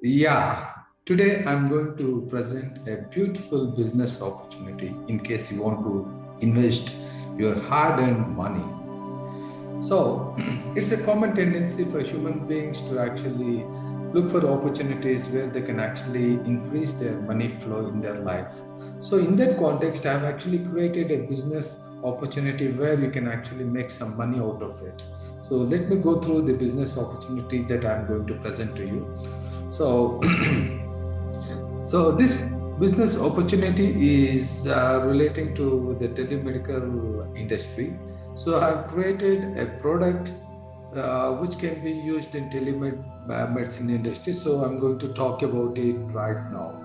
Yeah, today I'm going to present a beautiful business opportunity in case you want to invest your hard earned money. So, it's a common tendency for human beings to actually look for opportunities where they can actually increase their money flow in their life. So, in that context, I've actually created a business opportunity where you can actually make some money out of it. So, let me go through the business opportunity that I'm going to present to you. So, so this business opportunity is relating to the telemedical industry. So I've created a product which can be used in telemedicine industry. So I'm going to talk about it right now.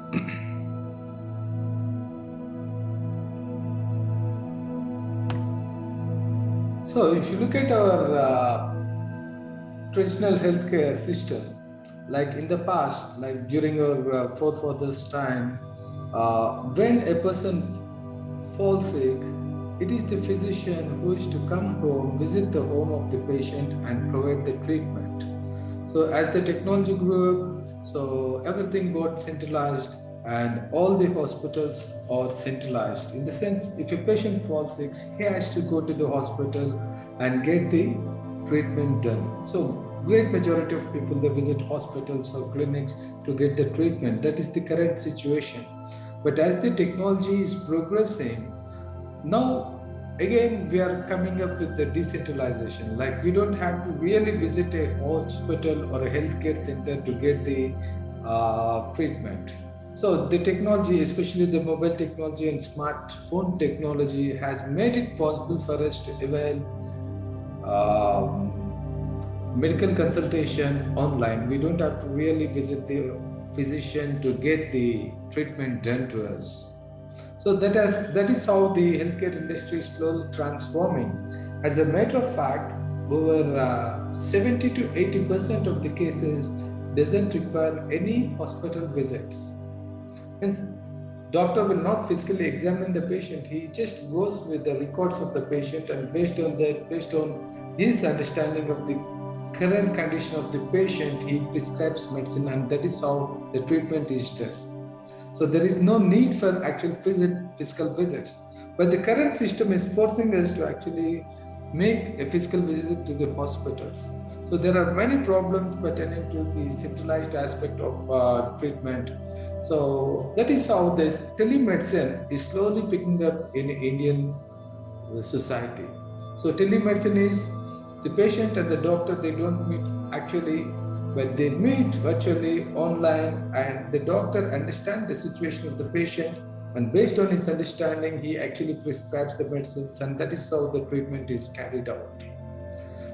So if you look at our traditional healthcare system, like in the past, like during our forefathers' time, when a person falls sick, it is the physician who is to come home, visit the home of the patient, and provide the treatment. So as the technology grew up, so everything got centralized, and all the hospitals are centralized. In the sense, if a patient falls sick, he has to go to the hospital and get the treatment done. So great majority of people they visit hospitals or clinics to get the treatment. That is the current situation. But as the technology is progressing, now again we are coming up with the decentralization, like we don't have to really visit a hospital or a healthcare center to get the treatment. So the technology, especially the mobile technology and smartphone technology, has made it possible for us to avail medical consultation online. We don't have to really visit the physician to get the treatment done to us. So that is how the healthcare industry is slowly transforming. As a matter of fact, over 70 to 80% of the cases doesn't require any hospital visits. Means doctor will not physically examine the patient. He just goes with the records of the patient, and based on his understanding of the current condition of the patient, he prescribes medicine, and that is how the treatment is done. So there is no need for actual physical visits. But the current system is forcing us to actually make a physical visit to the hospitals. So there are many problems pertaining to the centralized aspect of treatment. So that is how this telemedicine is slowly picking up in Indian society. So telemedicine is the patient and the doctor, they don't meet actually, but they meet virtually online, and the doctor understands the situation of the patient, and based on his understanding he actually prescribes the medicines, and that is how the treatment is carried out.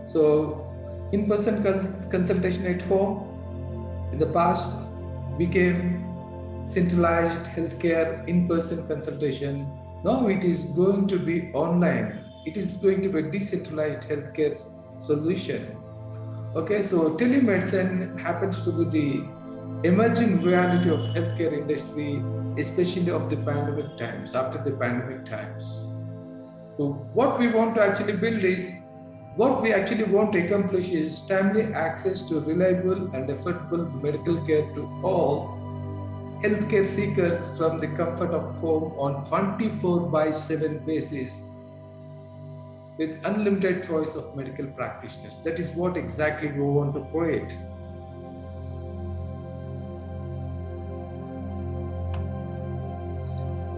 So in-person consultation at home in the past became centralized healthcare in-person consultation. Now it is going to be online. It is going to be a decentralized healthcare solution. Okay, so telemedicine happens to be the emerging reality of healthcare industry, especially of the pandemic times, after the pandemic times. So what we want to actually build is, what we actually want to accomplish is timely access to reliable and affordable medical care to all healthcare seekers from the comfort of home on 24 by 7 basis with unlimited choice of medical practitioners. That is what exactly we want to create.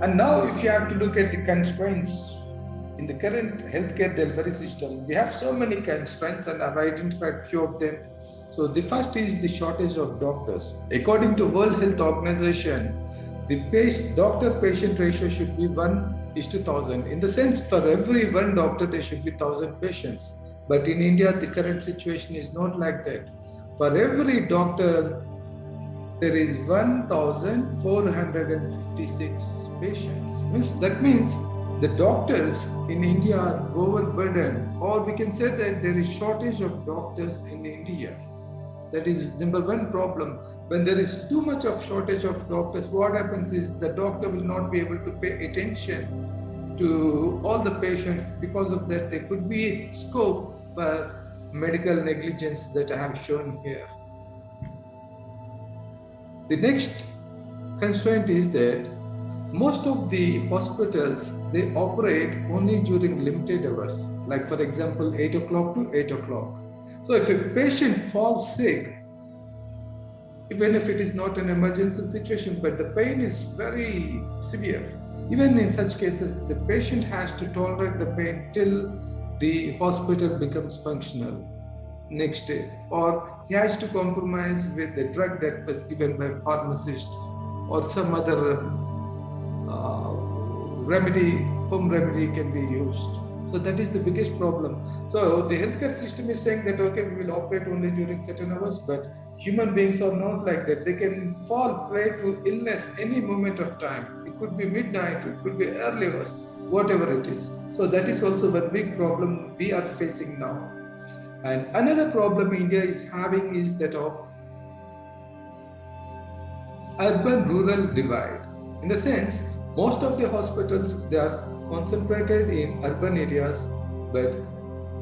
And now, if you have to look at the constraints in the current healthcare delivery system, we have so many constraints, and I've identified few of them. So the first is the shortage of doctors. According to World Health Organization, the doctor-patient ratio should be 1:1,000. In the sense, for every one doctor, there should be 1,000 patients. But in India, the current situation is not like that. For every doctor, there is 1,456 patients. That means the doctors in India are overburdened, or we can say that there is shortage of doctors in India. That is number one problem. When there is too much of shortage of doctors, what happens is the doctor will not be able to pay attention to all the patients. Because of that, there could be scope for medical negligence that I have shown here. The next constraint is that most of the hospitals they operate only during limited hours, like for example 8 o'clock to 8 o'clock. So if a patient falls sick, even if it is not an emergency situation, but the pain is very severe, even in such cases, the patient has to tolerate the pain till the hospital becomes functional next day, or he has to compromise with the drug that was given by pharmacist or some other uh, remedy, home remedy can be used. So that is the biggest problem. So the healthcare system is saying that okay, we will operate only during certain hours, but human beings are not like that. They can fall prey to illness any moment of time. It could be midnight, it could be early hours, whatever it is. So that is also a big problem we are facing now. And another problem India is having is that of urban-rural divide. In the sense, most of the hospitals they are concentrated in urban areas, but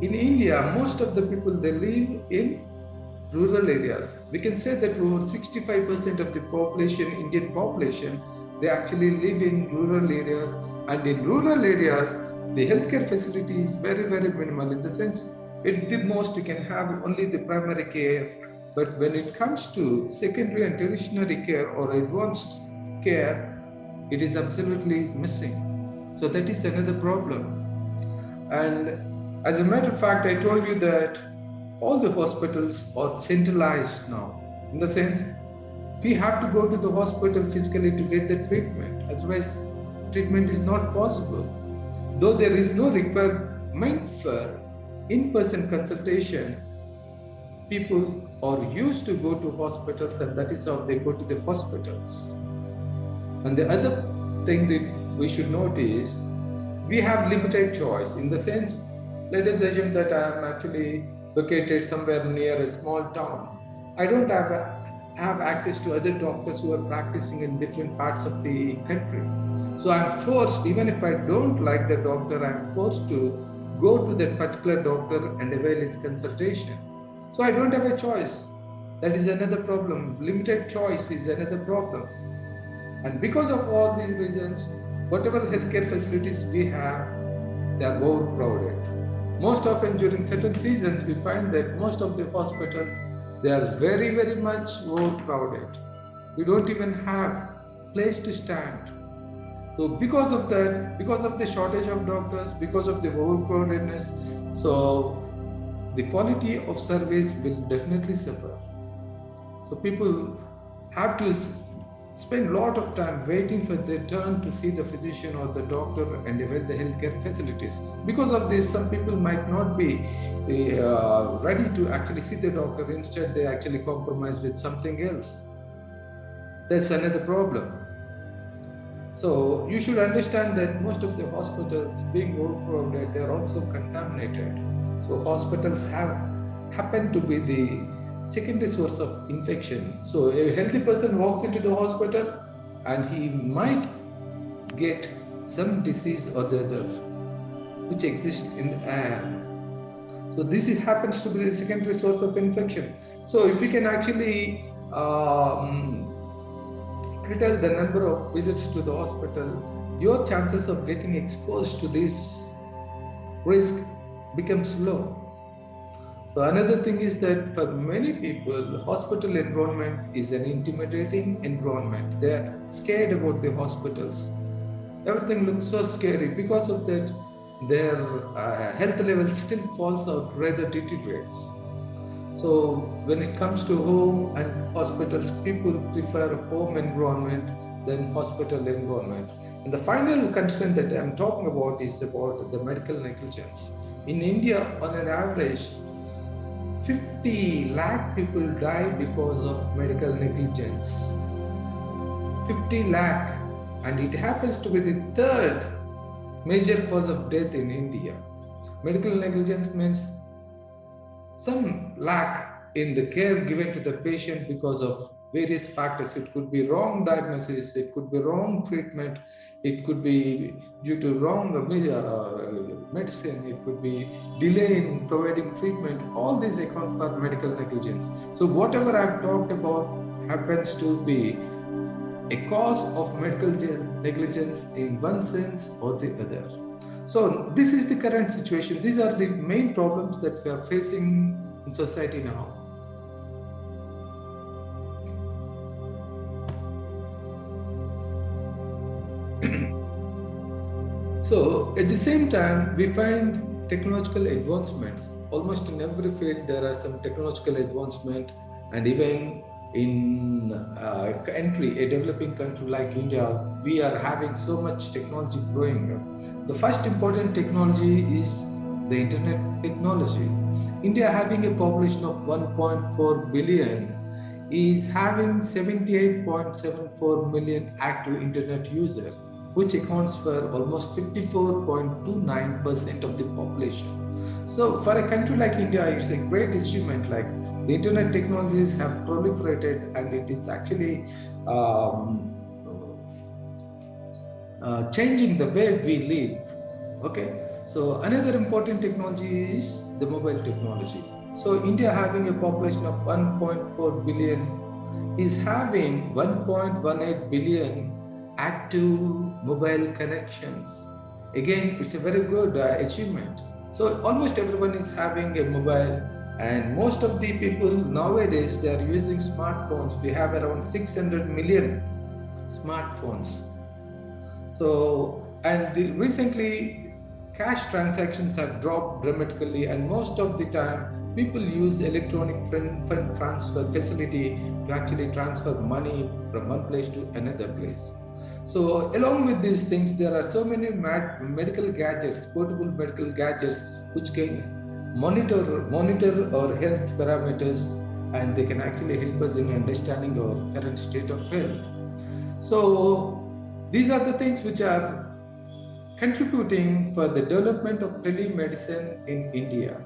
in India, most of the people they live in rural areas. We can say that over 65% of the population, Indian population, they actually live in rural areas, and in rural areas, the healthcare facility is very, very minimal. In the sense, at the most you can have only the primary care, but when it comes to secondary and tertiary care or advanced care, it is absolutely missing. So that is another problem. And as a matter of fact, I told you that all the hospitals are centralized now. In the sense, we have to go to the hospital physically to get the treatment. Otherwise, treatment is not possible. Though there is no requirement for in-person consultation, people are used to go to hospitals, and that is how they go to the hospitals. And the other thing that we should note is we have limited choice. In the sense, let us assume that I am actually located somewhere near a small town. I don't have access to other doctors who are practicing in different parts of the country. So I'm forced, even if I don't like the doctor, I'm forced to go to that particular doctor and avail his consultation. So I don't have a choice. That is another problem. Limited choice is another problem. And because of all these reasons, whatever healthcare facilities we have, they are overcrowded. Most often during certain seasons, we find that most of the hospitals, they are very, very much overcrowded. We don't even have place to stand. So because of that, because of the shortage of doctors, because of the overcrowdedness, so the quality of service will definitely suffer. So people have to spend a lot of time waiting for their turn to see the physician or the doctor and avail the healthcare facilities. Because of this, some people might not be ready to actually see the doctor. Instead, they actually compromise with something else. That's another problem. So you should understand that most of the hospitals being overcrowded, they are also contaminated. So hospitals happen to be the secondary source of infection. So a healthy person walks into the hospital and he might get some disease or the other which exists in the air. So this happens to be the secondary source of infection. So if we can actually curtail the number of visits to the hospital, your chances of getting exposed to this risk becomes low. So another thing is that for many people, hospital environment is an intimidating environment. They are scared about the hospitals. Everything looks so scary. Because of that, their health level still falls out, rather deteriorates. So when it comes to home and hospitals, people prefer home environment than hospital environment. And the final constraint that I'm talking about is about the medical negligence. In India, on an average, 50 lakh people die because of medical negligence. 50 lakh, and it happens to be the third major cause of death in India. Medical negligence means some lack in the care given to the patient because of various factors. It could be wrong diagnosis, it could be wrong treatment, it could be due to wrong medicine, it could be delay in providing treatment. All these account for medical negligence. So whatever I've talked about happens to be a cause of medical negligence in one sense or the other. So this is the current situation. These are the main problems that we are facing in society now. So at the same time, we find technological advancements. Almost in every field, there are some technological advancement, and even in a developing country like India, we are having so much technology growing up. The first important technology is the internet technology. India, having a population of 1.4 billion, is having 78.74 million active internet users, which accounts for almost 54.29% of the population. So for a country like India, it's a great achievement. Like, the internet technologies have proliferated, and it is actually changing the way we live. Okay, so another important technology is the mobile technology. So India, having a population of 1.4 billion, is having 1.18 billion active mobile connections. Again, it's a very good achievement. So almost everyone is having a mobile, and most of the people nowadays, they are using smartphones. We have around 600 million smartphones. So, and recently cash transactions have dropped dramatically, and most of the time people use electronic fund transfer facility to actually transfer money from one place to another place. So along with these things, there are so many medical gadgets, portable medical gadgets, which can monitor our health parameters, and they can actually help us in understanding our current state of health. So these are the things which are contributing for the development of telemedicine in India.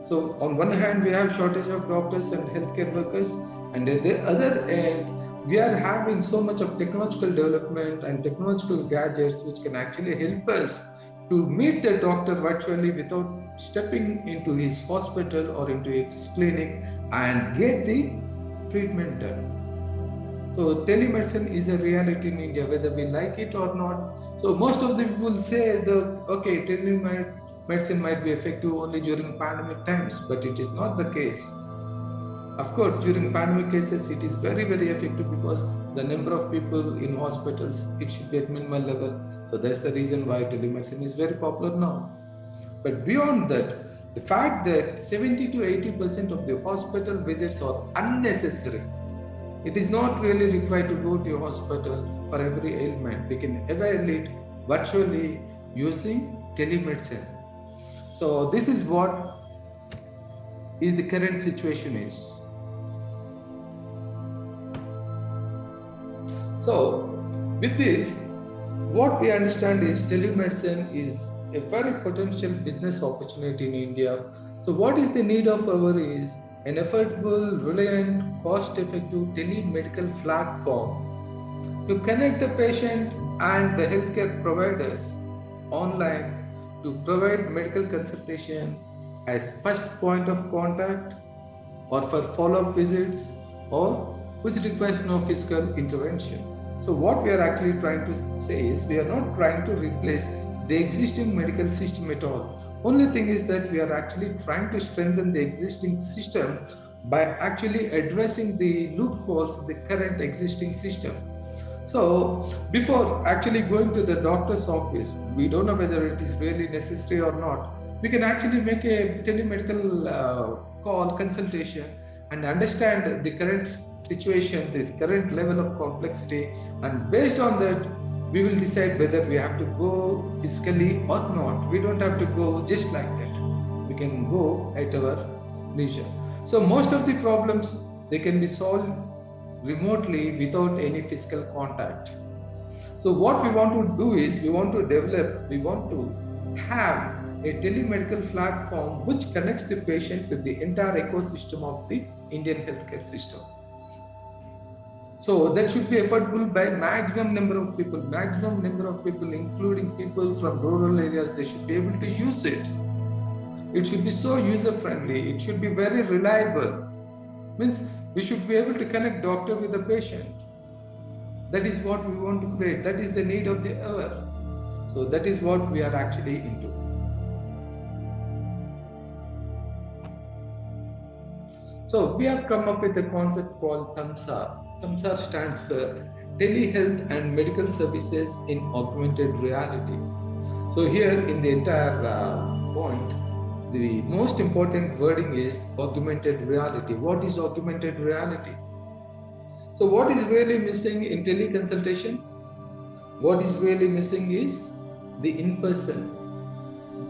So on one hand, we have shortage of doctors and healthcare workers, and at the other end, we are having so much of technological development and technological gadgets which can actually help us to meet the doctor virtually without stepping into his hospital or into his clinic and get the treatment done. So telemedicine is a reality in India, whether we like it or not. So most of the people say okay, telemedicine might be effective only during pandemic times, but it is not the case. Of course, during pandemic cases, it is very, very effective because the number of people in hospitals, it should be at minimal level. So that's the reason why telemedicine is very popular now. But beyond that, the fact that 70 to 80% of the hospital visits are unnecessary. It is not really required to go to a hospital for every ailment. We can evaluate virtually using telemedicine. So this is what is the current situation is. So with this, what we understand is telemedicine is a very potential business opportunity in India. So what is the need of our is an affordable, reliant, cost-effective telemedical platform to connect the patient and the healthcare providers online to provide medical consultation as first point of contact, or for follow-up visits, or which requires no physical intervention. So what we are actually trying to say is, we are not trying to replace the existing medical system at all. Only thing is that we are actually trying to strengthen the existing system by actually addressing the loopholes of the current existing system. So before actually going to the doctor's office, we don't know whether it is really necessary or not. We can actually make a telemedical call consultation and understand the current situation, this current level of complexity, and based on that, we will decide whether we have to go physically or not. We don't have to go just like that. We can go at our leisure. So most of the problems, they can be solved remotely without any physical contact. So what we want to do is, we want to have a telemedical platform which connects the patient with the entire ecosystem of the Indian healthcare system. So that should be affordable by maximum number of people, including people from rural areas. They should be able to use it. It should be so user friendly. It should be very reliable. Means We should be able to connect doctor with the patient. That is what we want to create. That is the need of the hour. So that is what we are actually into. So we have come up with a concept called THAMSA. THAMSA stands for Telehealth and Medical Services in Augmented Reality. So here in the entire point, the most important wording is augmented reality. What is augmented reality? So what is really missing in teleconsultation? What is really missing is the in-person.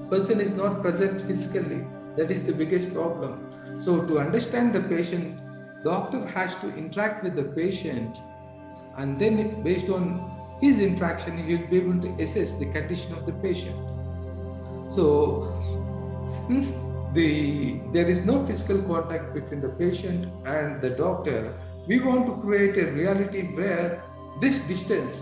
Person is not present physically. That is the biggest problem. So to understand the patient, doctor has to interact with the patient, and then based on his interaction, he will be able to assess the condition of the patient. So since there is no physical contact between the patient and the doctor, we want to create a reality where this distance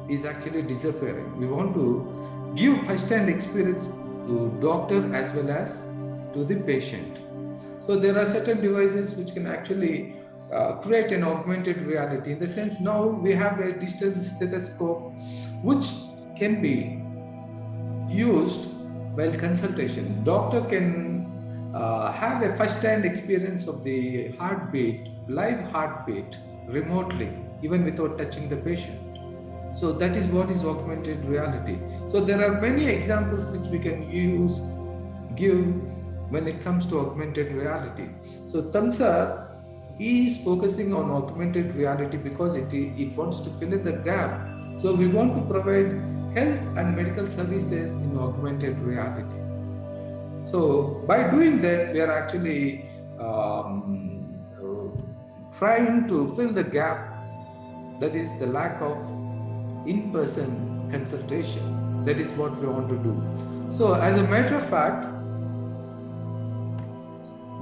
is actually disappearing. We want to give first-hand experience to doctor as well as to the patient. So there are certain devices which can actually create an augmented reality. In the sense, now we have a digital stethoscope which can be used while consultation. Doctor can have a first-hand experience of the heartbeat, live heartbeat, remotely, even without touching the patient. So that is what is augmented reality. So there are many examples which we can give when it comes to augmented reality. So THAMSA is focusing on augmented reality because it wants to fill in the gap. So we want to provide health and medical services in augmented reality. So by doing that, we are actually trying to fill the gap, that is the lack of in-person consultation. That is what we want to do. So as a matter of fact,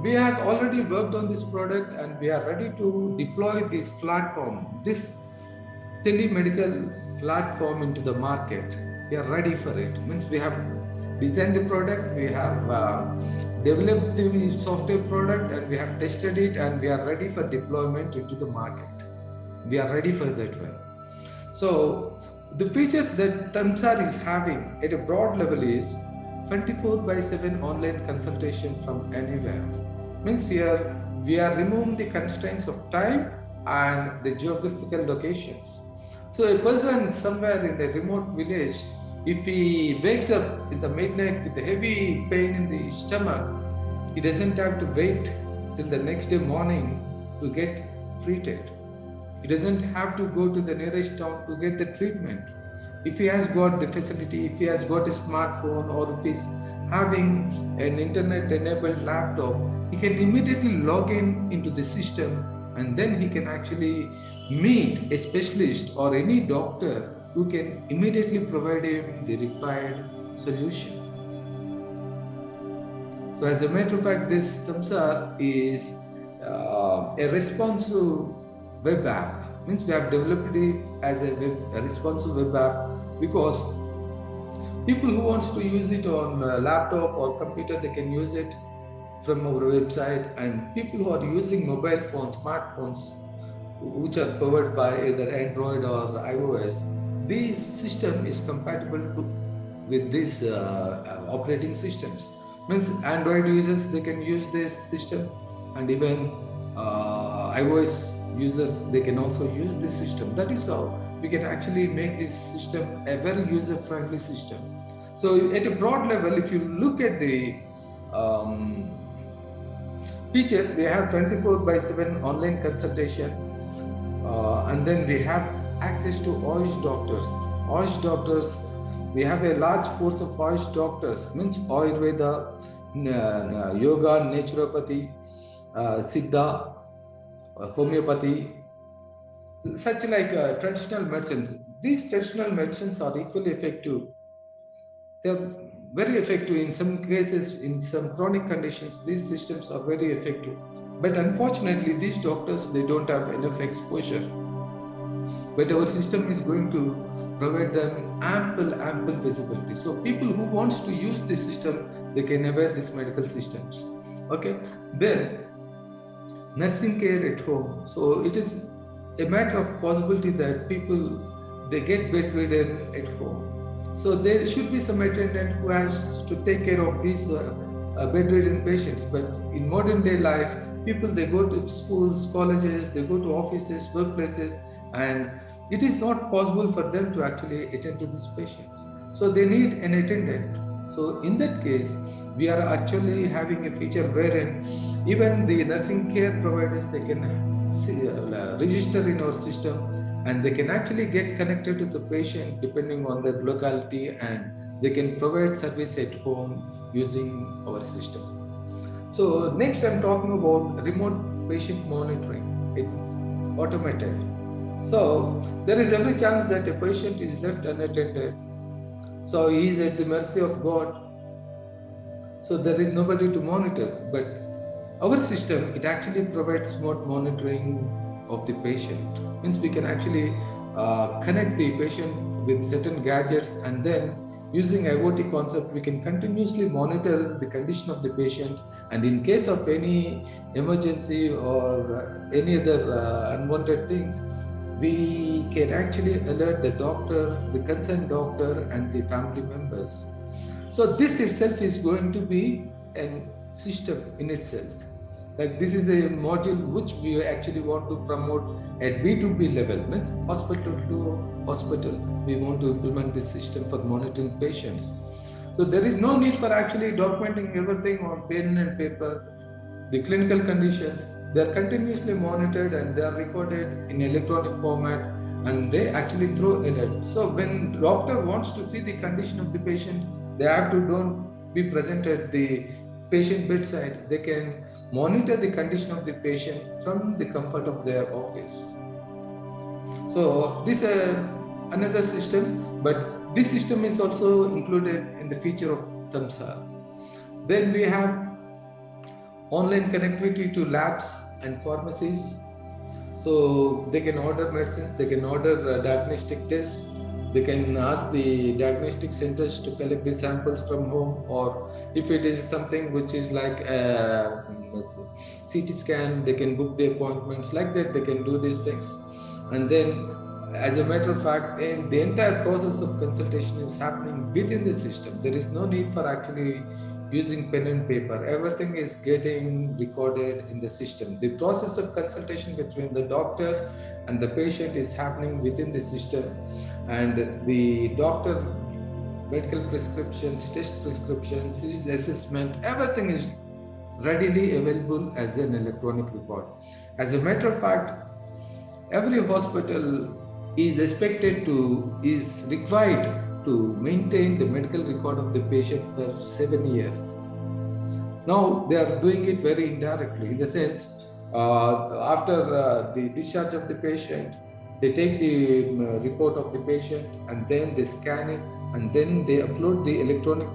we have already worked on this product and we are ready to deploy this platform, this telemedical platform into the market. We are ready for it. Means we have designed the product, we have developed the software product, and we have tested it, and we are ready for deployment into the market. We are ready for that one. So the features that THAMSA is having at a broad level is 24/7 online consultation from anywhere. Means here we are removing the constraints of time and the geographical locations. So a person somewhere in a remote village, if he wakes up in the midnight with a heavy pain in the stomach, he doesn't have to wait till the next day morning to get treated. He doesn't have to go to the nearest town to get the treatment. If he has got the facility, if he has got a smartphone, or if he's having an internet-enabled laptop, he can immediately log into the system, and then he can actually meet a specialist or any doctor who can immediately provide him the required solution. So as a matter of fact, this THAMSA is a responsive web app. Means we have developed it as a responsive web app because people who wants to use it on a laptop or computer, they can use it from our website, and people who are using mobile phones, smartphones, which are powered by either Android or iOS, this system is compatible with these operating systems. Means Android users, they can use this system, and even iOS users, they can also use this system. That is how we can actually make this system a very user-friendly system. So at a broad level, if you look at the features, we have 24/7 online consultation, and then we have access to AYUSH doctors. AYUSH doctors, we have a large force of AYUSH doctors, means Ayurveda, yoga, naturopathy, Siddha, homeopathy, such like traditional medicines. These traditional medicines are equally effective. They are very effective in some cases. In some chronic conditions, these systems are very effective. But unfortunately, these doctors, they don't have enough exposure. But our system is going to provide them ample visibility. So people who wants to use this system, they can avail these medical systems. Okay. Then nursing care at home. So it is a matter of possibility that people they get bedridden at home. So there should be some attendant who has to take care of these bedridden patients. But in modern day life, people they go to schools, colleges, they go to offices, workplaces, and it is not possible for them to actually attend to these patients. So they need an attendant. So in that case, we are actually having a feature wherein even the nursing care providers they can register in our system, and they can actually get connected to the patient depending on their locality, and they can provide service at home using our system. So next I'm talking about remote patient monitoring. It's automated. So there is every chance that a patient is left unattended. So he is at the mercy of God. So there is nobody to monitor. But our system, it actually provides remote monitoring of the patient. Means we can actually connect the patient with certain gadgets, and then using IoT concept, we can continuously monitor the condition of the patient. And in case of any emergency or any other unwanted things, we can actually alert the doctor, the concerned doctor, and the family members. So this itself is going to be a system in itself. Like this is a module which we actually want to promote at B2B level, means hospital to hospital. We want to implement this system for monitoring patients. So there is no need for actually documenting everything on pen and paper. The clinical conditions, they are continuously monitored and they are recorded in electronic format, and they actually throw alert. So when doctor wants to see the condition of the patient, they have to don't be present at the patient bedside. They can monitor the condition of the patient from the comfort of their office. So this is another system, but this system is also included in the feature of Thamsa. Then we have online connectivity to labs and pharmacies. So they can order medicines, they can order diagnostic tests, they can ask the diagnostic centers to collect the samples from home, or if it is something which is like a CT scan, they can book the appointments. Like that, they can do these things. And then, as a matter of fact, the entire process of consultation is happening within the system. There is no need for actually using pen and paper. Everything is getting recorded in the system. The process of consultation between the doctor and the patient is happening within the system, and the doctor medical prescriptions, test prescriptions, his assessment, everything is readily available as an electronic record. As a matter of fact, every hospital is required to maintain the medical record of the patient for 7 years. Now they are doing it very indirectly, in the sense, after the discharge of the patient, they take the report of the patient and then they scan it, and then they upload the electronic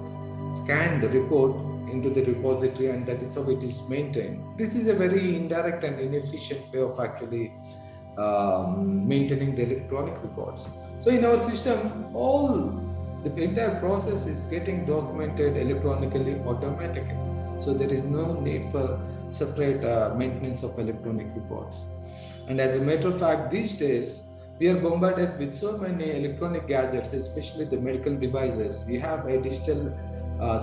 scanned report into the repository, and that is how it is maintained. This is a very indirect and inefficient way of actually maintaining the electronic records. So in our system, the entire process is getting documented electronically, automatically. So there is no need for separate maintenance of electronic records. And as a matter of fact, these days, we are bombarded with so many electronic gadgets, especially the medical devices. We have a digital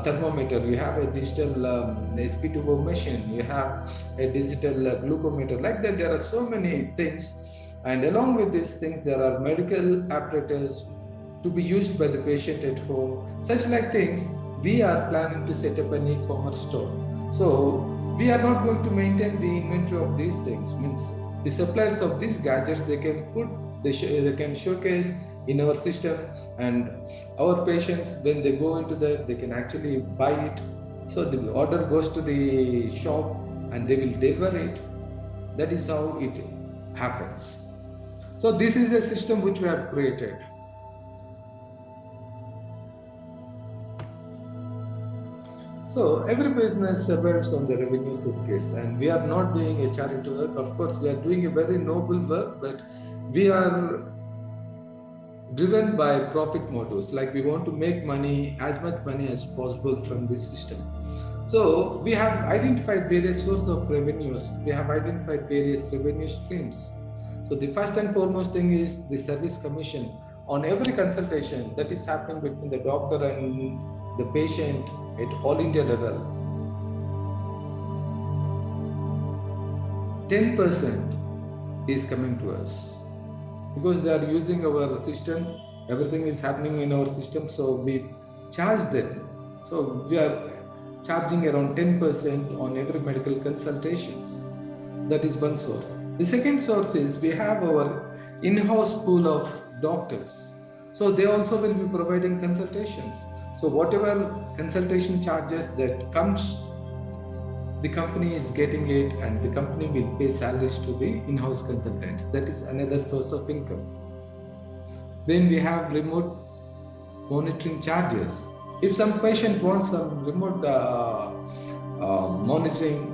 thermometer, we have a digital sp2o machine, we have a digital glucometer. Like that, there are so many things. And along with these things, there are medical apparatus to be used by the patient at home. Such like things, we are planning to set up an e-commerce store. So we are not going to maintain the inventory of these things. Means the suppliers of these gadgets, they can showcase in our system, and our patients, when they go into that, they can actually buy it. So the order goes to the shop and they will deliver it. That is how it happens. So this is a system which we have created. So every business survives on the revenues it gets, and we are not doing a charity work. Of course, we are doing a very noble work, but we are driven by profit motives. Like we want to make money, as much money as possible from this system. So we have identified various sources of revenues. We have identified various revenue streams. So the first and foremost thing is the service commission on every consultation that is happening between the doctor and the patient at all India level. 10% is coming to us because they are using our system. Everything is happening in our system, so we charge them. So we are charging around 10% on every medical consultations. That is one source. The second source is we have our in-house pool of doctors. So they also will be providing consultations. So whatever consultation charges that comes, the company is getting it, and the company will pay salaries to the in-house consultants. That is another source of income. Then we have remote monitoring charges. If some patient wants some remote monitoring,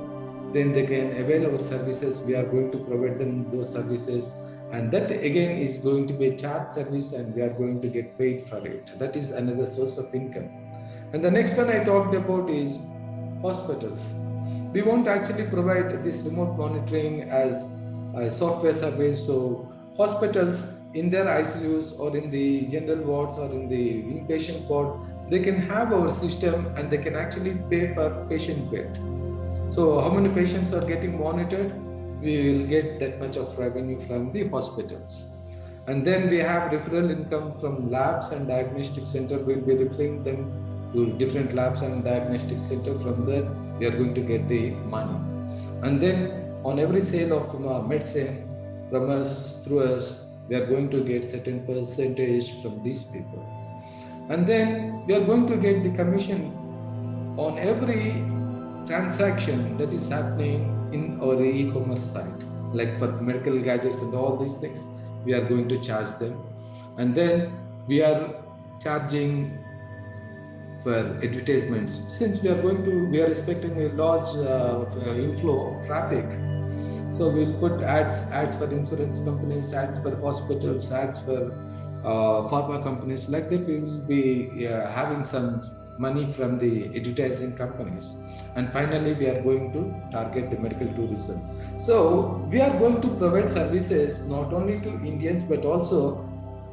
then they can avail our services. We are going to provide them those services, and that again is going to be a charge service, and we are going to get paid for it. That is another source of income. And the next one I talked about is hospitals. We won't actually provide this remote monitoring as a software service. So hospitals in their ICUs or in the general wards or in the inpatient ward, they can have our system and they can actually pay for patient bed. So how many patients are getting monitored? We will get that much of revenue from the hospitals. And then we have referral income from labs and diagnostic center. We'll be referring them to different labs and diagnostic center. From there, we are going to get the money. And then on every sale of medicine from us, through us, we are going to get certain percentage from these people. And then we are going to get the commission on every transaction that is happening in our e-commerce site. Like for medical gadgets and all these things, we are going to charge them. And then we are charging for advertisements. Since we are expecting a large inflow of traffic, so we'll put ads for insurance companies, ads for hospitals, ads for pharma companies. Like that, we will be having some money from the advertising companies. And finally, we are going to target the medical tourism. So we are going to provide services not only to Indians but also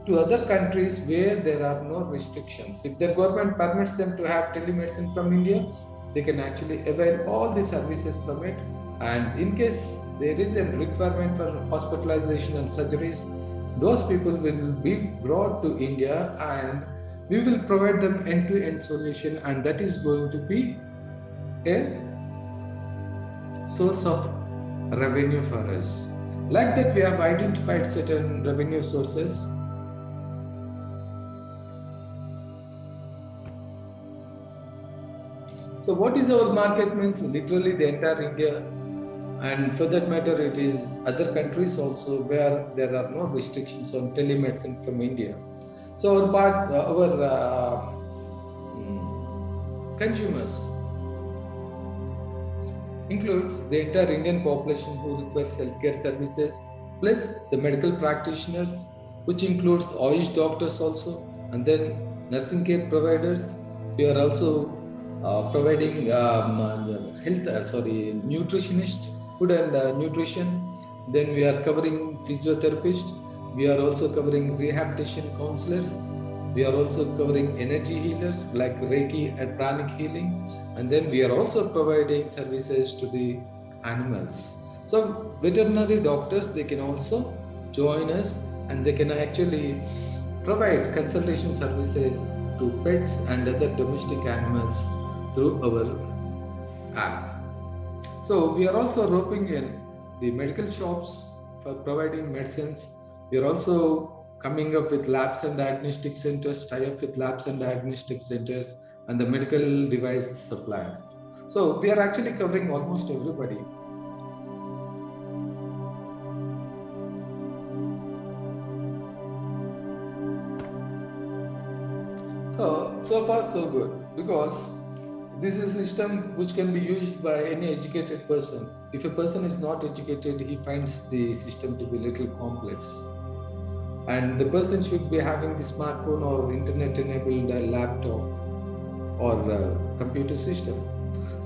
to other countries where there are no restrictions. If their government permits them to have telemedicine from India, they can actually avail all the services from it. And in case there is a requirement for hospitalization and surgeries, those people will be brought to India and we will provide them end-to-end solution, and that is going to be a source of revenue for us. Like that, we have identified certain revenue sources. So what is our market means? Literally the entire India, and for that matter it is other countries also where there are no restrictions on telemedicine from India. So our consumers includes the entire Indian population who requires healthcare services, plus the medical practitioners, which includes Ayush doctors also, and then nursing care providers. We are also providing nutritionist, food and nutrition. Then we are covering physiotherapists. We are also covering rehabilitation counselors. We are also covering energy healers like Reiki and pranic healing. And then we are also providing services to the animals. So veterinary doctors, they can also join us and they can actually provide consultation services to pets and other domestic animals through our app. So we are also roping in the medical shops for providing medicines. We are also coming up with labs and diagnostic centers, tie up with labs and diagnostic centers and the medical device suppliers. So we are actually covering almost everybody. So far so good, because this is a system which can be used by any educated person. If a person is not educated, he finds the system to be a little complex. And the person should be having the smartphone or internet-enabled laptop or computer system.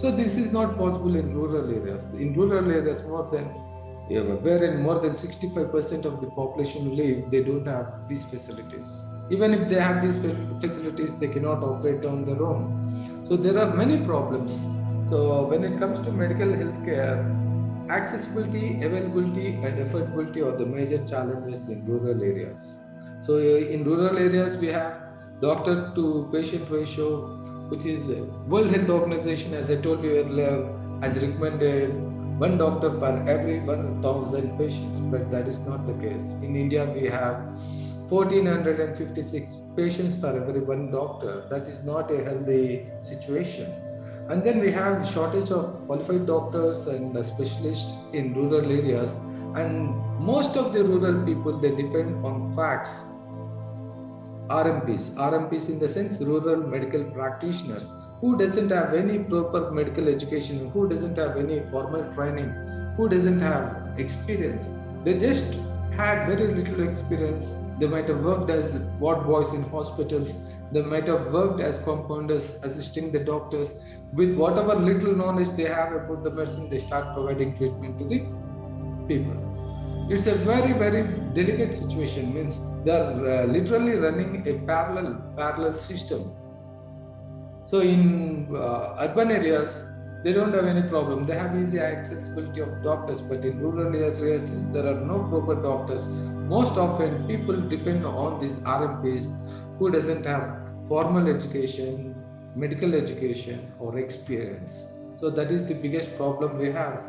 So this is not possible in rural areas. In rural areas, wherein more than 65% of the population live, they don't have these facilities. Even if they have these facilities, they cannot operate on their own. So there are many problems. So when it comes to medical health care, accessibility, availability, and affordability are the major challenges in rural areas. So in rural areas, we have doctor to patient ratio, which is World Health Organization, as I told you earlier, has recommended one doctor for every 1,000 patients, but that is not the case. In India, we have 1,456 patients for every one doctor. That is not a healthy situation. And then we have shortage of qualified doctors and specialists in rural areas. And most of the rural people, they depend on facts. RMPs in the sense rural medical practitioners, who doesn't have any proper medical education, who doesn't have any formal training, who doesn't have experience. They just had very little experience. They might have worked as ward boys in hospitals. They might have worked as compounders, assisting the doctors. With whatever little knowledge they have about the medicine, they start providing treatment to the people. It's a very, very delicate situation. Means they are literally running a parallel system. So in urban areas, they don't have any problem. They have easy accessibility of doctors, but in rural areas, since there are no proper doctors, most often people depend on these RMPs who doesn't have formal education, medical education, or experience. So that is the biggest problem we have.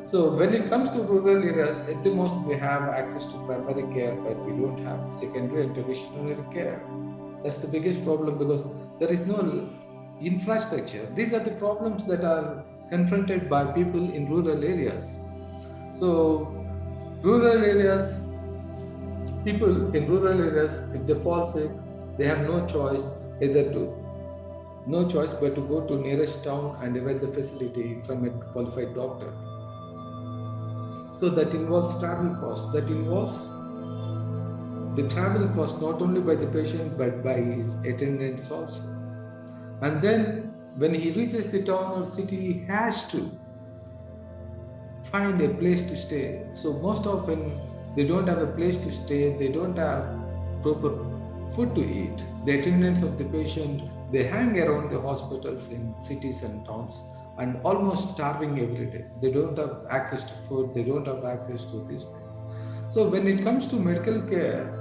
So when it comes to rural areas, at the most we have access to primary care, but we don't have secondary and tertiary care. That's the biggest problem because there is no infrastructure. These are the problems that are confronted by people in rural areas. So rural areas, people in rural areas, if they fall sick, they have no choice but to go to nearest town and avail the facility from a qualified doctor. So that involves travel costs. That involves the travel cost not only by the patient but by his attendants also. And then when he reaches the town or city, he has to find a place to stay. So most often they don't have a place to stay. They don't have proper food to eat. The attendants of the patient, they hang around the hospitals in cities and towns and almost starving every day. They don't have access to food, they don't have access to these things. So when it comes to medical care,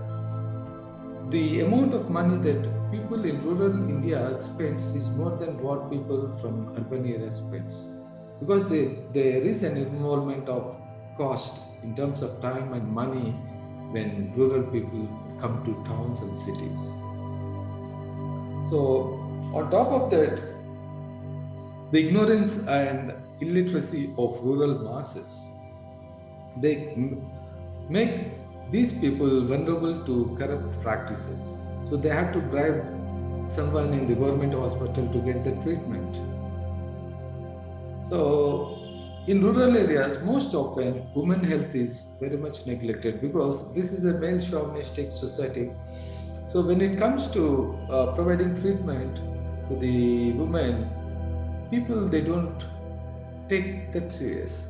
the amount of money that people in rural India spends is more than what people from urban areas spends. Because there is an involvement of cost in terms of time and money when rural people come to towns and cities. So on top of that, the ignorance and illiteracy of rural masses, they make these people vulnerable to corrupt practices. So they have to bribe someone in the government hospital to get the treatment. So in rural areas, most often women health is very much neglected because this is a male chauvinistic society. So when it comes to providing treatment to the women, people, they don't take that serious.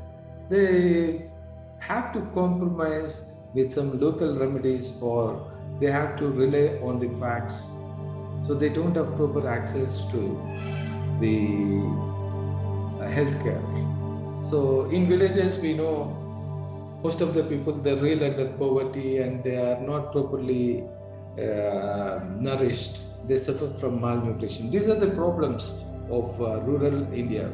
They have to compromise with some local remedies or they have to rely on the facts. So they don't have proper access to the healthcare. So in villages, we know most of the people, they're real under poverty and they are not properly nourished. They suffer from malnutrition. These are the problems of rural India.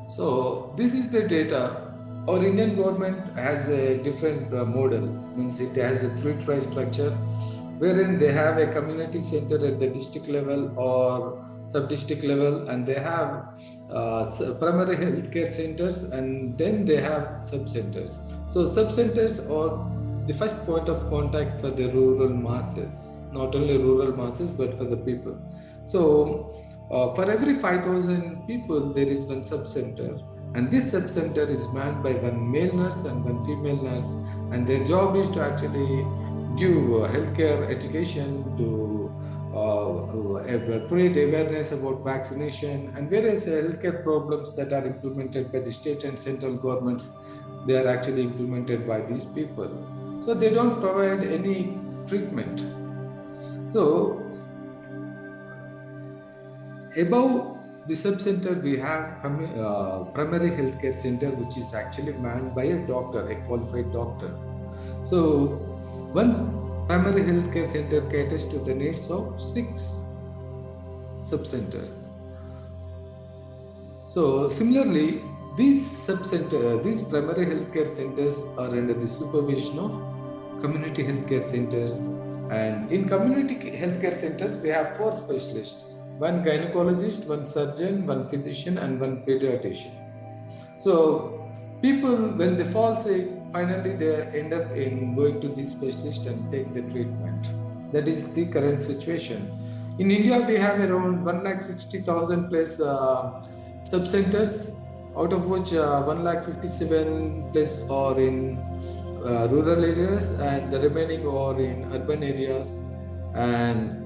So this is the data. Our Indian government has a different model, means it has a three-tier structure wherein they have a community center at the district level or sub-district level, and they have primary healthcare centers, and then they have sub-centers. So sub-centers are the first point of contact for the rural masses, not only rural masses but for the people. So for every 5,000 people, there is one sub-center, and this sub-center is manned by one male nurse and one female nurse, and their job is to actually give healthcare education, to create awareness about vaccination, and various healthcare problems that are implemented by the state and central governments, they are actually implemented by these people. So they don't provide any treatment. So above the sub-center, we have primary healthcare center, which is actually manned by a doctor, a qualified doctor. So one primary healthcare center caters to the needs of 6 sub-centers. So similarly, these primary healthcare centers are under the supervision of community healthcare centers. And in community healthcare centers, we have 4 specialists: one gynecologist, one surgeon, one physician, and one pediatrician. So people, when they fall sick, finally they end up in going to the specialist and take the treatment. That is the current situation. In India, we have around 160,000 plus sub-centers, out of which 157 plus are in rural areas, and the remaining are in urban areas. And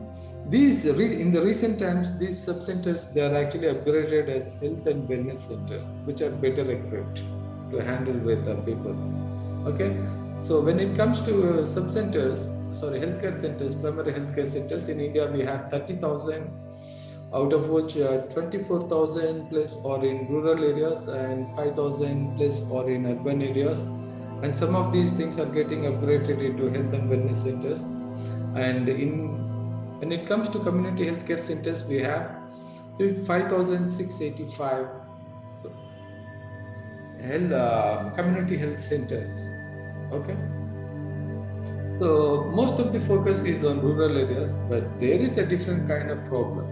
these, in the recent times, these sub-centers, they are actually upgraded as health and wellness centers, which are better equipped to handle with the people. Okay, so when it comes to healthcare centers, primary healthcare centers in India, we have 30,000, out of which 24,000 plus are in rural areas and 5,000 plus are in urban areas. And some of these things are getting upgraded into health and wellness centers. And when it comes to community healthcare centers, we have 5,685 community health centers. Okay, so most of the focus is on rural areas, but there is a different kind of problem.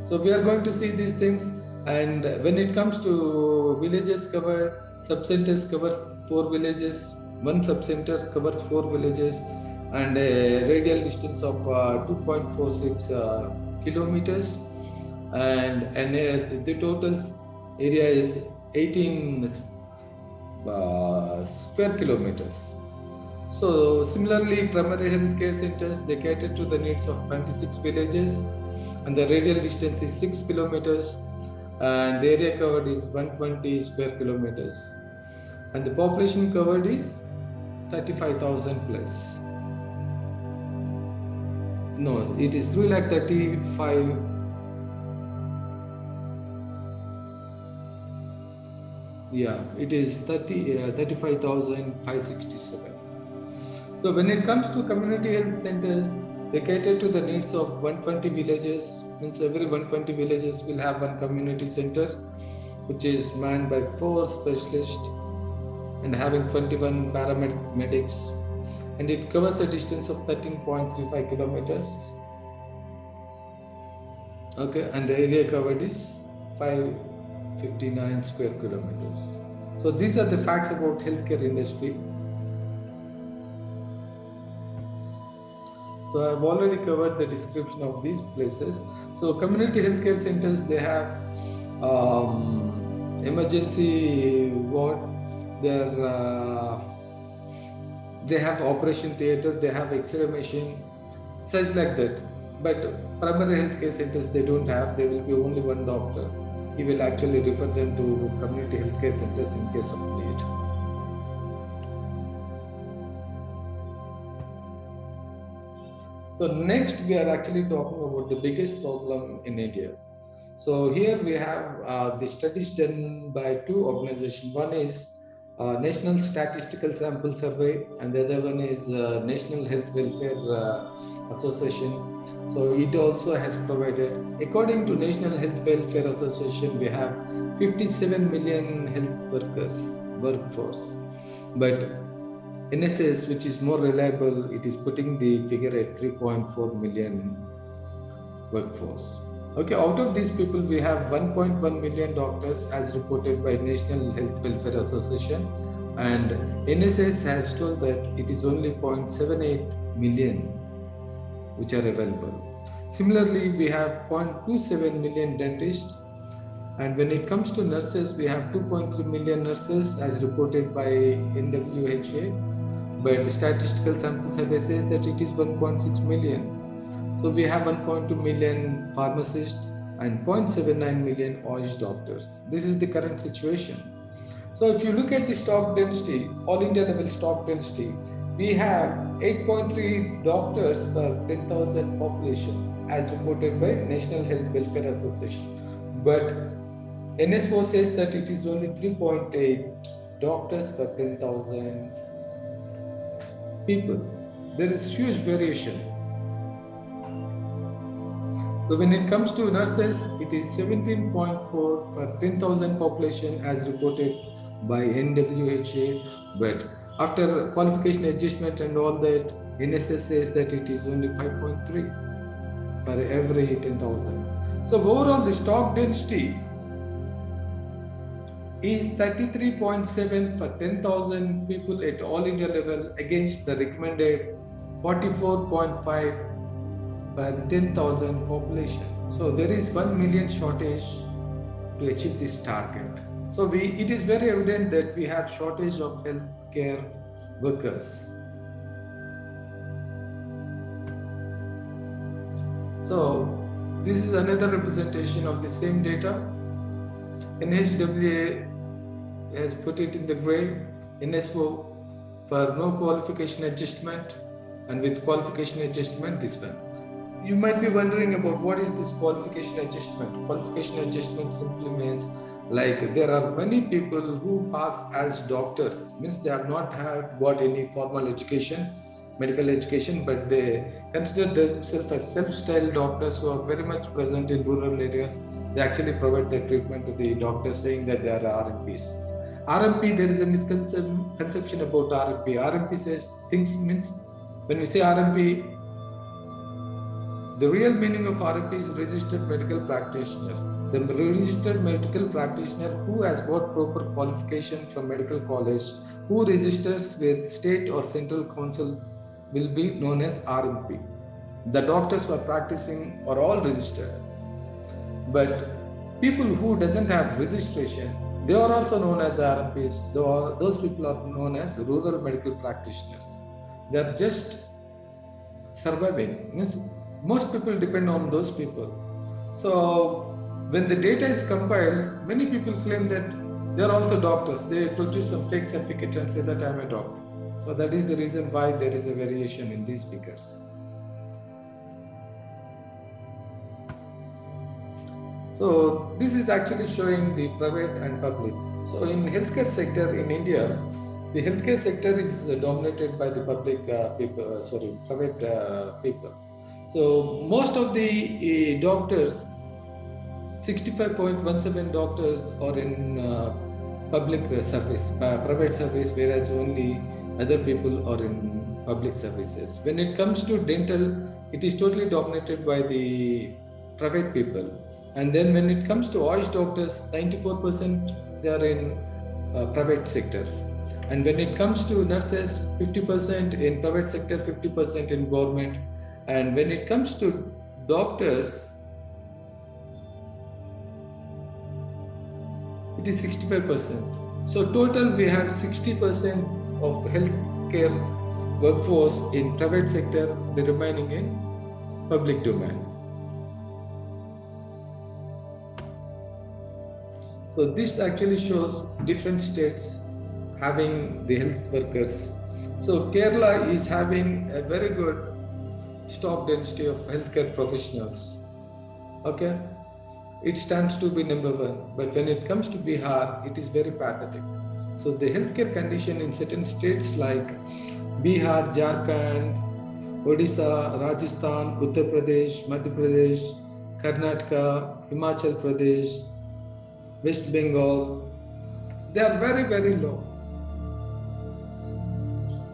So we are going to see these things. And when it comes to villages covered, sub-centers covers 4 villages, one sub-center covers 4 villages, and a radial distance of 2.46 kilometers, and the total area is 18 square kilometers. So similarly, primary healthcare centers, they cater to the needs of 26 villages, and the radial distance is 6 kilometers, and the area covered is 120 square kilometers, and the population covered is 35,000 plus. No, it is 3,35,000. Yeah, it is 35,567. So when it comes to community health centers, they cater to the needs of 120 villages. Means every 120 villages will have one community center, which is manned by 4 specialists and having 21 paramedics. And it covers a distance of 13.35 kilometers. Okay, and the area covered is 559 square kilometers. So these are the facts about healthcare industry. So I've already covered the description of these places. So community healthcare centers, they have emergency ward, they have operation theater, they have X-ray machine, such like that. But primary healthcare centers, they don't have. There will be only one doctor. He will actually refer them to community healthcare centers in case of need. So next, we are actually talking about the biggest problem in India. So here we have the studies done by 2 organizations. One is National Statistical Sample Survey, and the other one is National Health Welfare Association. So it also has provided, according to National Health Welfare Association, we have 57 million health workforce. But NSS, which is more reliable, it is putting the figure at 3.4 million workforce. Okay, out of these people, we have 1.1 million doctors as reported by National Health Welfare Association, and NSS has told that it is only 0.78 million which are available. Similarly, we have 0.27 million dentists, and when it comes to nurses, we have 2.3 million nurses as reported by NWHA, but the statistical sample survey says that it is 1.6 million. So we have 1.2 million pharmacists and 0.79 million OIS doctors. This is the current situation. So if you look at the stock density, all India level stock density, we have 8.3 doctors per 10,000 population as reported by National Health Welfare Association. But NSO says that it is only 3.8 doctors per 10,000 people. There is huge variation. So when it comes to nurses, it is 17.4 for 10,000 population as reported by NWHA, but after qualification adjustment and all that, NSS says that it is only 5.3 for every 10,000. So overall, the stock density is 33.7 for 10,000 people at all India level against the recommended 44.5 per 10,000 population. So there is 1 million shortage to achieve this target. So it is very evident that we have shortage of healthcare workers. So this is another representation of the same data. NHWA has put it in the gray, NSO for no qualification adjustment, and with qualification adjustment this one. You might be wondering about what is this qualification adjustment. Qualification adjustment simply means like there are many people who pass as doctors, means they have not got any formal education, medical education, but they consider themselves as self-styled doctors who are very much present in rural areas. They actually provide their treatment to the doctors saying that they are RMPs. RMP, there is a misconception about RMP. RMP says things means, when we say RMP, the real meaning of RMP is registered medical practitioner. The registered medical practitioner who has got proper qualification from medical college, who registers with state or central council will be known as RMP. The doctors who are practicing are all registered. But people who doesn't have registration, they are also known as RMPs. Those people are known as rural medical practitioners. They are just surviving. Means most people depend on those people. So when the data is compiled, many people claim that they are also doctors. They produce some fake certificate and say that I am a doctor. So that is the reason why there is a variation in these figures. So this is actually showing the private and public. So in healthcare sector in India, the healthcare sector is dominated by the private people. So most of the doctors, 65.17 doctors are in public service, private service, whereas only other people are in public services. When it comes to dental, it is totally dominated by the private people. And then when it comes to OIS doctors, 94% they are in private sector. And when it comes to nurses, 50% in private sector, 50% in government. And when it comes to doctors, it is 65%. So total we have 60% of healthcare workforce in private sector, the remaining in public domain. So this actually shows different states having the health workers. So Kerala is having a very good stock density of healthcare professionals. Okay, it stands to be number one. But when it comes to Bihar, it is very pathetic. So the healthcare condition in certain states like Bihar, Jharkhand, Odisha, Rajasthan, Uttar Pradesh, Madhya Pradesh, Karnataka, Himachal Pradesh, West Bengal, they are very, very low.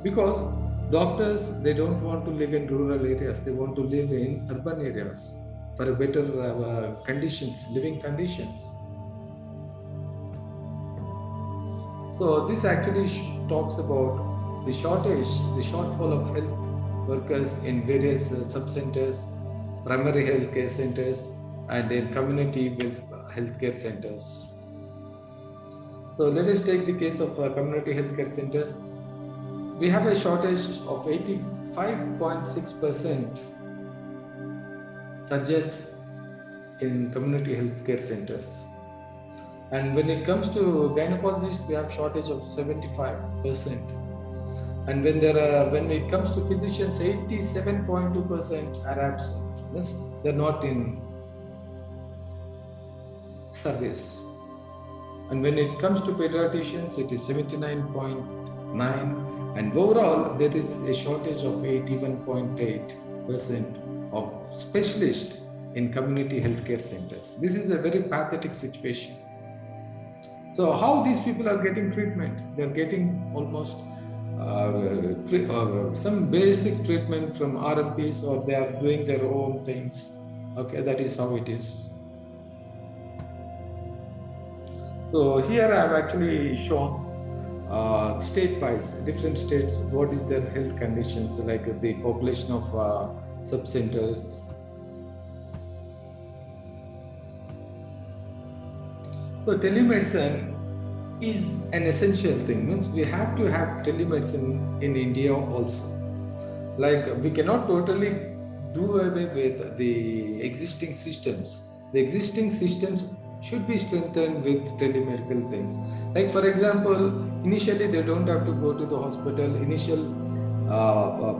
Because doctors, they don't want to live in rural areas, they want to live in urban areas for a better living conditions. So this actually talks about the shortage, the shortfall of health workers in various sub-centers, primary healthcare centers, and in community healthcare centers. So let us take the case of community healthcare centers. we have a shortage of 85.6% surgeons in community healthcare centers. And when it comes to gynecologists, we have shortage of 75%. And when it comes to physicians, 87.2% are absent. Yes, they're not in service. And when it comes to pediatricians, it is 79.9. And overall, there is a shortage of 81.8% of specialists in community healthcare centers. This is a very pathetic situation. So how these people are getting treatment? They're getting almost some basic treatment from RMPs, or they are doing their own things. Okay, that is how it is. So here I have actually shown state-wise, different states, what is their health conditions, like the population of sub-centers. So telemedicine is an essential thing. Means we have to have telemedicine in India also. Like we cannot totally do away with the existing systems. The existing systems should be strengthened with telemedical things. Like for example, initially they don't have to go to the hospital. Initial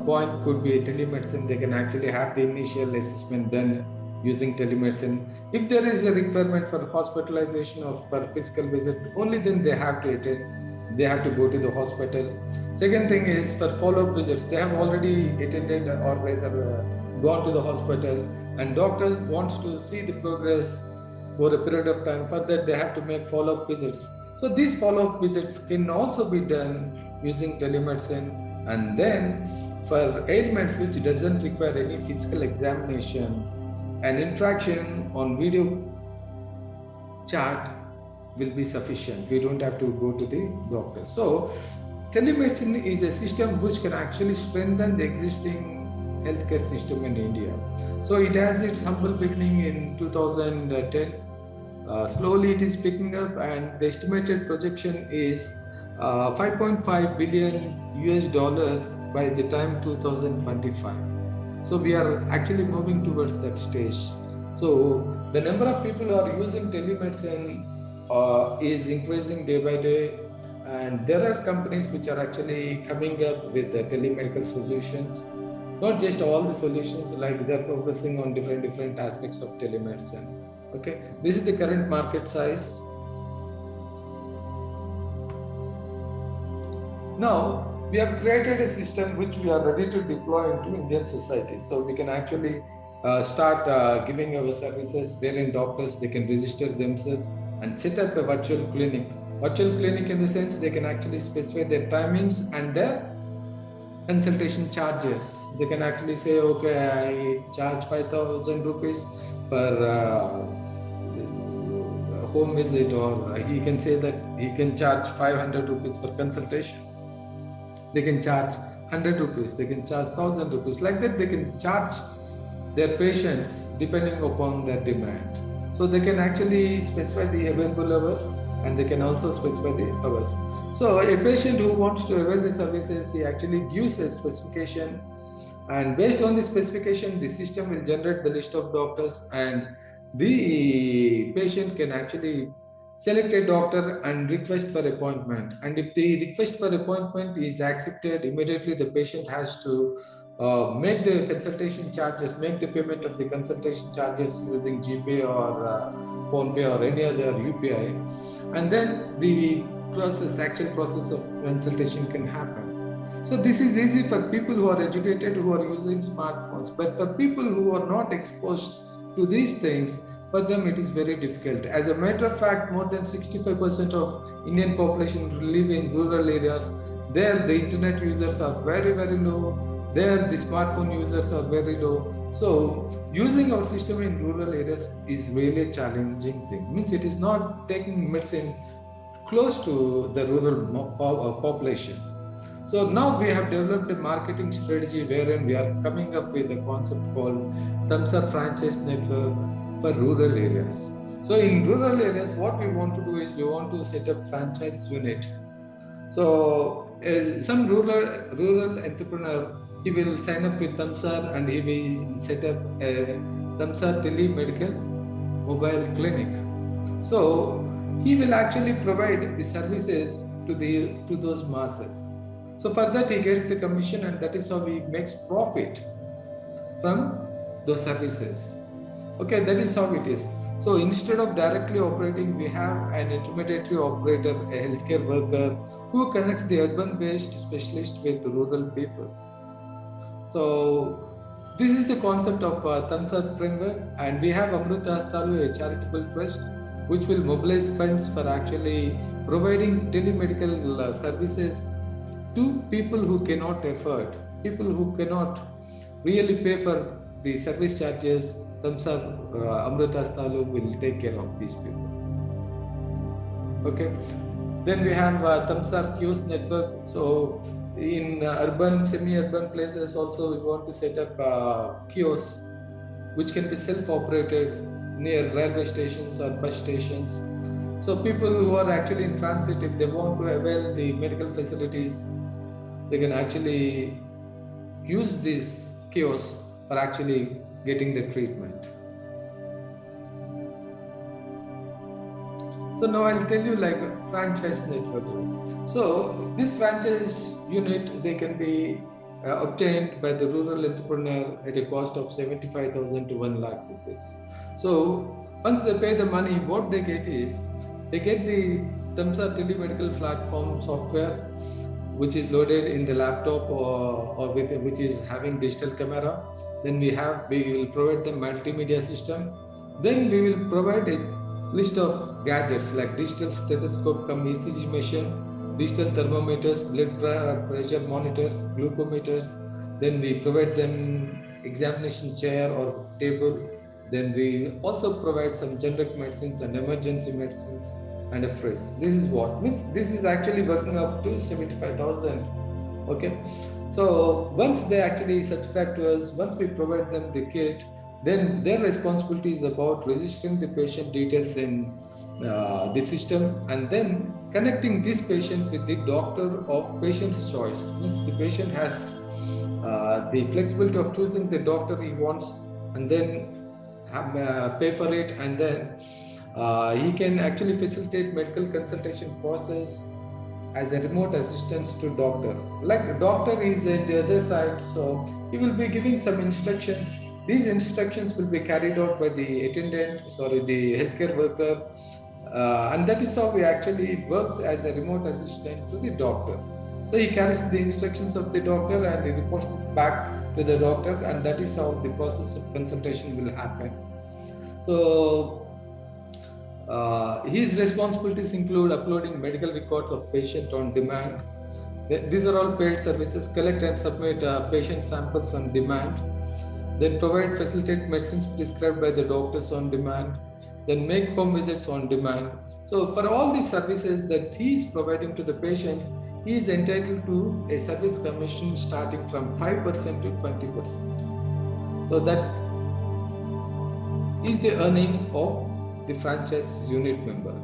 point could be telemedicine. They can actually have the initial assessment done using telemedicine. If there is a requirement for hospitalization or for physical visit, only then they have to attend. They have to go to the hospital. Second thing is for follow-up visits. They have already attended or rather gone to the hospital, and doctors wants to see the progress for a period of time. For that, they have to make follow-up visits. So these follow-up visits can also be done using telemedicine. And then for ailments which doesn't require any physical examination, an interaction on video chat will be sufficient. We don't have to go to the doctor. So telemedicine is a system which can actually strengthen the existing healthcare system in India. So it has its humble beginning in 2010. Slowly it is picking up, and the estimated projection is $5.5 billion by the time 2025. So we are actually moving towards that stage. So the number of people who are using telemedicine is increasing day by day, and there are companies which are actually coming up with the telemedical solutions. Not just all the solutions, like they're focusing on different aspects of telemedicine. Okay, this is the current market size. Now we have created a system which we are ready to deploy into Indian society. So we can actually start giving our services, wherein doctors, they can register themselves and set up a virtual clinic. Virtual clinic in the sense they can actually specify their timings and their consultation charges. They can actually say, okay, I charge 5,000 rupees for home visit, or he can say that he can charge 500 rupees for consultation. They can charge 100 rupees, they can charge 1,000 rupees. Like that, they can charge their patients depending upon their demand. So they can actually specify the available hours, and they can also specify the hours. So a patient who wants to avail the services, he actually gives a specification, and based on the specification, the system will generate the list of doctors, and the patient can actually select a doctor and request for appointment. And if the request for appointment is accepted, immediately the patient has to make the consultation charges, make the payment of the consultation charges using GPay or PhonePe or any other UPI, and then the actual process of consultation can happen. So this is easy for people who are educated, who are using smartphones. But for people who are not exposed to these things, for them it is very difficult. As a matter of fact, more than 65% of Indian population live in rural areas. There the internet users are very low. There the smartphone users are very low. So using our system in rural areas is really a challenging thing. Means it is not taking medicine close to the rural population. So now we have developed a marketing strategy wherein we are coming up with a concept called Thumbs Up Franchise Network for rural areas. So in rural areas, what we want to do is we want to set up franchise unit. So some rural entrepreneur, he will sign up with Thamsar and he will set up a Thamsar telemedical mobile clinic. So he will actually provide the services to those masses. So for that he gets the commission, and that is how he makes profit from those services. Okay, that is how it is. So instead of directly operating, we have an intermediary operator, a healthcare worker, who connects the urban-based specialist with rural people. So this is the concept of Thamsar framework, and we have Amrut Hastalu, a charitable trust, which will mobilize funds for actually providing telemedical services to people who cannot afford, people who cannot really pay for the service charges. Thamsar Amrut Hastalu will take care of these people. Okay. Then we have Thamsar kiosk network. So in urban, semi-urban places also we want to set up kiosks which can be self-operated near railway stations or bus stations. So people who are actually in transit, if they want to avail the medical facilities, they can actually use these kiosks for actually getting the treatment. So now I'll tell you like a franchise network. So this franchise unit, they can be obtained by the rural entrepreneur at a cost of 75,000 to 1 lakh rupees. So once they pay the money, what they get is, they get the Thamsar telemedical platform software, which is loaded in the laptop or with, which is having digital camera. Then we will provide the multimedia system. Then we will provide a list of gadgets like digital stethoscope cum ECG machine, digital thermometers, blood pressure monitors, glucometers. Then we provide them examination chair or table. Then we also provide some generic medicines and emergency medicines and a fridge. This is what means. This is actually working up to 75,000. Okay. So once they actually subscribe to us, once we provide them the kit, then their responsibility is about registering the patient details in the system, and then connecting this patient with the doctor of patient's choice. Means the patient has the flexibility of choosing the doctor he wants, and then pay for it, and then he can actually facilitate medical consultation process as a remote assistance to doctor. Like the doctor is at the other side, so he will be giving some instructions. These instructions will be carried out by the the healthcare worker, and that is how he actually works as a remote assistant to the doctor. So he carries the instructions of the doctor and he reports back to the doctor, and that is how the process of consultation will happen. So his responsibilities include uploading medical records of patient on demand. These are all paid services. Collect and submit patient samples on demand. Then facilitate medicines prescribed by the doctors on demand. Then make home visits on demand. So for all these services that he is providing to the patients, he is entitled to a service commission starting from 5% to 20%. So that is the earning of the franchise unit member.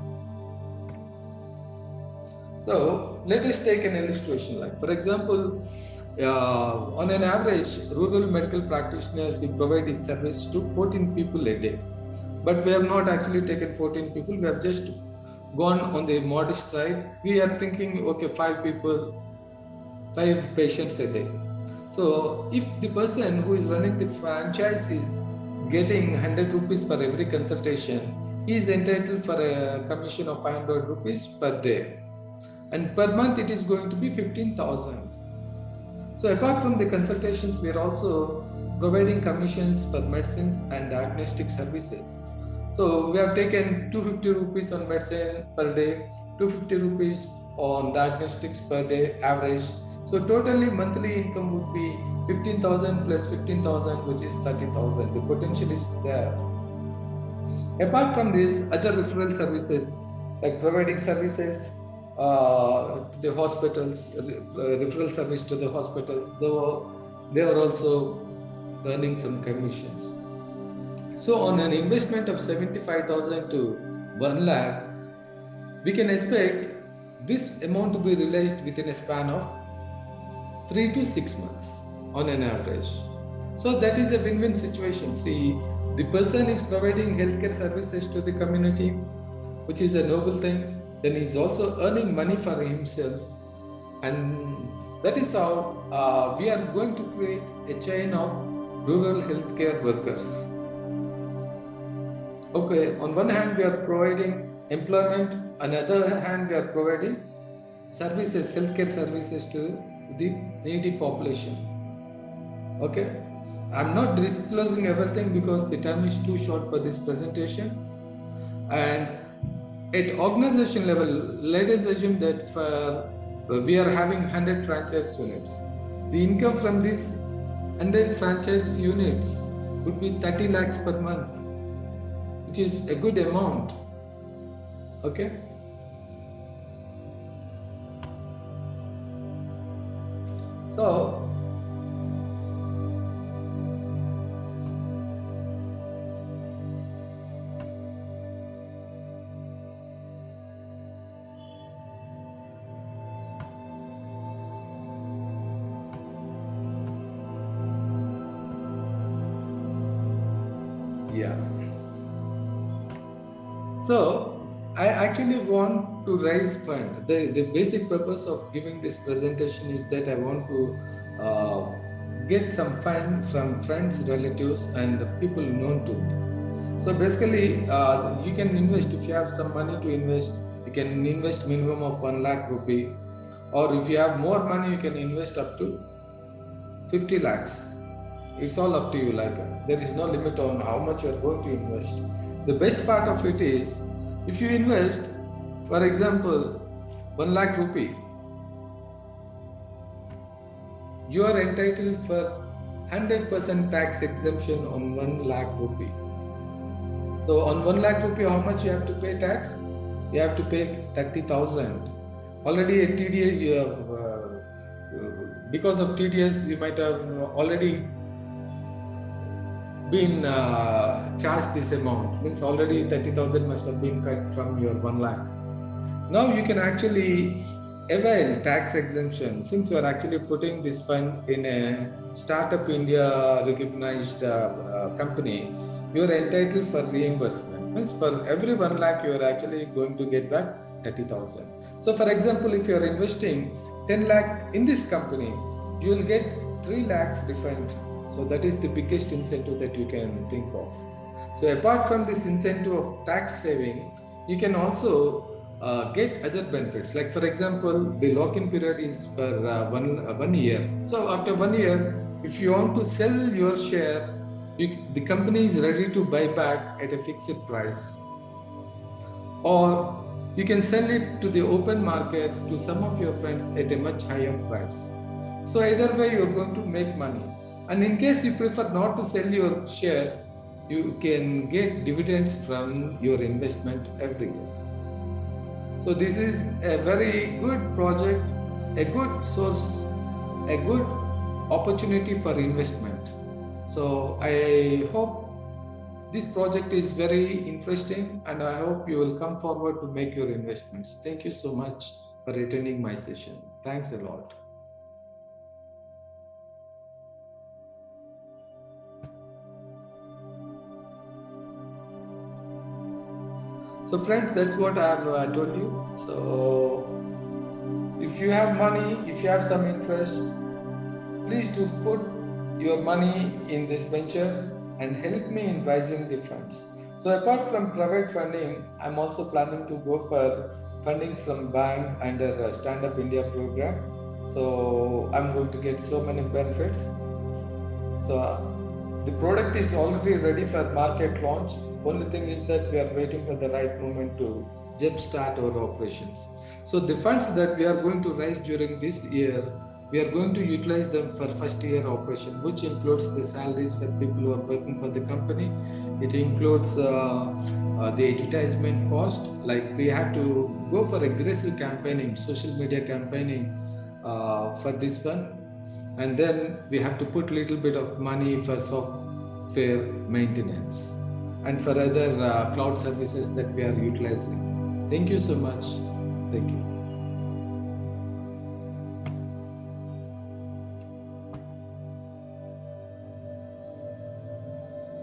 So let us take an illustration. Like for example, on an average, rural medical practitioners provide his service to 14 people a day. But we have not actually taken 14 people. We have just gone on the modest side. We are thinking, okay, 5 patients a day. So if the person who is running the franchise is getting 100 rupees for every consultation, he is entitled for a commission of 500 rupees per day. And per month it is going to be 15,000. So apart from the consultations, we are also providing commissions for medicines and diagnostic services. So we have taken 250 rupees on medicine per day, 250 rupees on diagnostics per day average. So totally monthly income would be 15,000 plus 15,000, which is 30,000. The potential is there. Apart from this, other referral services like providing services to the hospitals, referral service to the hospitals, they are also earning some commissions. So on an investment of 75,000 to 1 lakh, we can expect this amount to be realized within a span of 3 to 6 months on an average. So that is a win-win situation. See, the person is providing healthcare services to the community, which is a noble thing. Then he's also earning money for himself, and that is how we are going to create a chain of rural healthcare workers. Okay, on one hand we are providing employment, on the other hand we are providing services, healthcare services to the needy population. Okay, I'm not disclosing everything because the time is too short for this presentation. And at organization level, let us assume that we are having 100 franchise units. The income from these 100 franchise units would be 30 lakhs per month, which is a good amount. Okay. So yeah. So I actually want to raise fund. The basic purpose of giving this presentation is that I want to get some fund from friends, relatives, and people known to me. So basically, you can invest if you have some money to invest. You can invest minimum of 1 lakh rupee, or if you have more money, you can invest up to 50 lakhs. It's all up to you. Like there is no limit on how much you are going to invest. The best part of it is, if you invest, for example, 1 lakh rupee, you are entitled for 100% tax exemption on 1 lakh rupee. So on 1 lakh rupee, how much you have to pay tax? You have to pay 30,000. Already at TDS, you have, because of TDS, you might have already been charged this amount. Means already 30,000 must have been cut from your 1 lakh. Now you can actually avail tax exemption, since you are actually putting this fund in a Startup India recognized company. You are entitled for reimbursement. Means for every 1 lakh you are actually going to get back 30,000. So for example, if you are investing 10 lakh in this company, you will get 3 lakhs refund. So that is the biggest incentive that you can think of. So apart from this incentive of tax saving, you can also get other benefits. Like for example, the lock-in period is for 1 year. So after 1 year, if you want to sell your share, the company is ready to buy back at a fixed price. Or you can sell it to the open market to some of your friends at a much higher price. So either way, you're going to make money. And in case you prefer not to sell your shares, you can get dividends from your investment every year. So this is a very good project, a good source, a good opportunity for investment. So I hope this project is very interesting, and I hope you will come forward to make your investments. Thank you so much for attending my session. Thanks a lot. So friends, that's what I have told you. So if you have money, if you have some interest, please do put your money in this venture and help me in raising the funds. So apart from private funding, I'm also planning to go for funding from bank under a Stand Up India program. So I'm going to get so many benefits. So the product is already ready for market launch. Only thing is that we are waiting for the right moment to jumpstart our operations. So the funds that we are going to raise during this year, we are going to utilize them for first year operation, which includes the salaries for people who are working for the company. It includes the advertisement cost. Like we have to go for aggressive campaigning, social media campaigning for this one. And then we have to put a little bit of money for software maintenance and for other cloud services that we are utilizing. Thank you so much. Thank you.